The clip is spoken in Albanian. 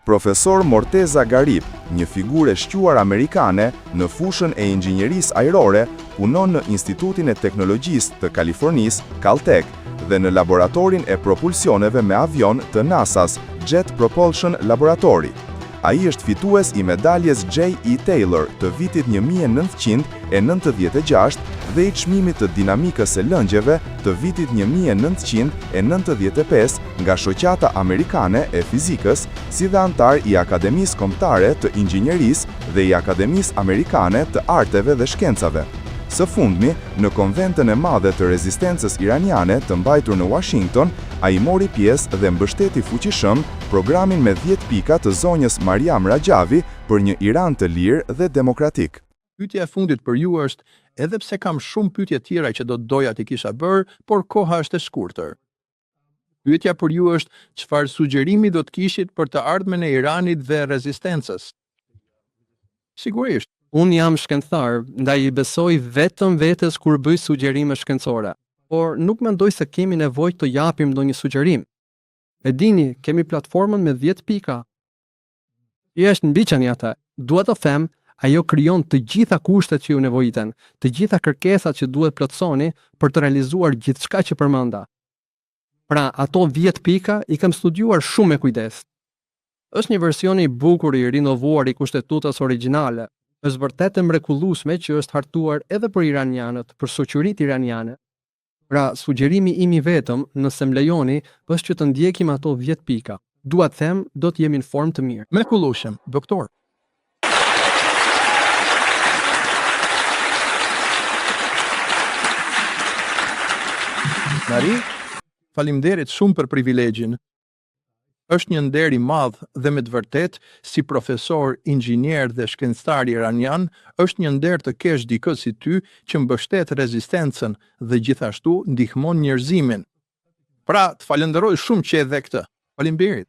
Profesor Morteza Garip, një figurë e shquar amerikane në fushën e inxhinierisë ajrore, punon në Institutin e Teknologjisë të Kalifornisë, Caltech, dhe në laboratorin e propulsioneve me avion të NASA-s, Jet Propulsion Laboratory. Ai është fitues i medaljes J.E. Taylor të vitit 1996 dhe i çmimit të dinamikës së lëngjeve të vitit 1995 nga Shoqata Amerikane e Fizikës, si dhe antar i Akademisë Kombëtare të Inxhinierisë dhe i Akademisë Amerikane të Arteve dhe Shkencave. Së fundmi, në konventën e madhe të rezistencës iraniane të mbajtur në Washington, ai mori pjesë dhe mbështeti fuqishëm programin me 10 pika të zonjës Mariam Rajavi për një Iran të lirë dhe demokratik. Pyetja e fundit për ju është, edhe pse kam shumë pyetje tjera që do të doja t'i kisha bërë, por koha është e shkurtër. Pyetja për ju është, çfarë sugjerimi do të kishit për të ardhmen e Iranit dhe rezistencës? Sigurisht. Unë jam shkencëtar, ndaj I besoj vetëm vetes kur bëj sugjerime shkencore, por nuk mendoj se kemi nevojë të japim ndonjë sugjerim. E dini, kemi platformën me 10 pika. Është mbi qenë atë. Dua të them, ajo krijon të gjitha kushtet që ju nevojiten, të gjitha kërkesat që duhet plotësoni për të realizuar gjithçka që përmenda. Pra, ato 10 pika I kam studiuar shumë me kujdes. Është një version I bukur I rinovuar I kushtetutës origjinale. Është vërtet e mrekullueshme që është hartuar edhe për iranianët, për shoqëritë iraniane. Pra, sugjerimi im I vetëm, nëse më lejoni, është që të ndjekim ato 10 pika. Dua të them, do të jemi në formë të mirë. Mrekullueshëm, doktor. Mari, faleminderit shumë për privilegjin. Është një nder I madh dhe me të vërtet, si profesor, inxhinier dhe shkencëtar iranian, është një nder të kesh dikë si ty që mbështet rezistencën dhe gjithashtu ndihmon njerëzimin. Pra, të falenderoj shumë që edhe këtë. Faleminderit.